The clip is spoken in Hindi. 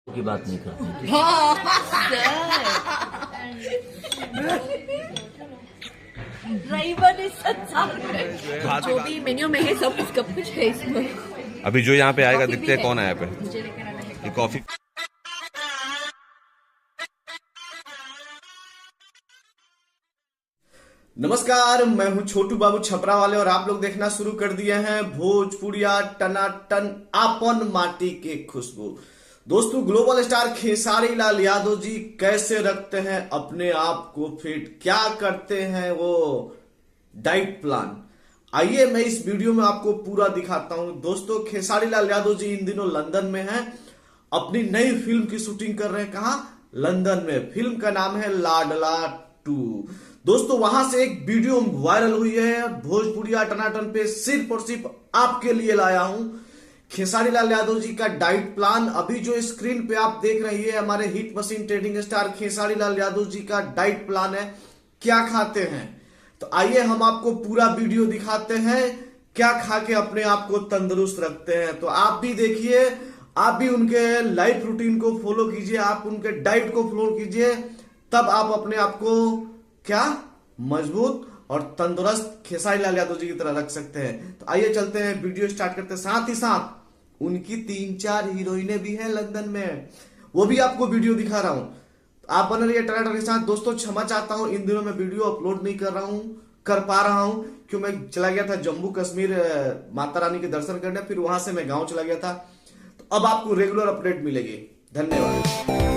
की बात नहीं करती। जो भी मेन्यू में है सब कुछ है इसमें। अभी जो यहाँ पे आएगा कॉफी दिखते हैं भी कौन है। आया पे मुझे लेकर आना है। ये कॉफी। नमस्कार, मैं हूं छोटू बाबू छपरा वाले और आप लोग देखना शुरू कर दिए हैं भोजपुरिया टनाटन आपन माटी के खुशबू। दोस्तों, ग्लोबल स्टार खेसारी लाल यादव जी कैसे रखते हैं अपने आप को फिट, क्या करते हैं वो डाइट प्लान, आइए मैं इस वीडियो में आपको पूरा दिखाता हूं। दोस्तों, खेसारी लाल यादव जी इन दिनों लंदन में हैं, अपनी नई फिल्म की शूटिंग कर रहे हैं। कहां? लंदन में। फिल्म का नाम है लाडला 2। दोस्तों, वहां से एक वीडियो वायरल हुई है भोजपुरिया टनाटन पे, सिर्फ और सिर्फ आपके लिए लाया हूं खेसारी लाल यादव जी का डाइट प्लान। अभी जो स्क्रीन पे आप देख रही है हमारे hit machine trending star Khesari Lal Yadav ji का डाइट प्लान है। क्या खाते हैं, तो आइए हम आपको पूरा वीडियो दिखाते हैं, क्या खा के अपने आप को तंदुरुस्त रखते हैं। तो आप भी देखिए, आप भी उनके लाइफ रूटीन को फॉलो कीजिए, आप उनके डाइट को फॉलो कीजिए, तब आप अपने आप को क्या मजबूत और तंदुरुस्त खेसारी लाल यादव जी की तरह रख सकते हैं। तो आइए चलते हैं, वीडियो स्टार्ट करते हैं। साथ ही साथ उनकी 3-4 हीरोइनें भी हैं लंदन में, वो भी आपको वीडियो दिखा रहा हूं। आप बने रहिए टनाटन के साथ। दोस्तों, क्षमा चाहता हूं, इन दिनों मैं वीडियो अपलोड नहीं कर पा रहा हूं, क्यों मैं चला गया था जम्मू कश्मीर माता रानी के दर्शन करने, फिर वहां से मैं गांव चला गया था। तो अब आपको रेगुलर अपडेट मिलेगी। धन्यवाद।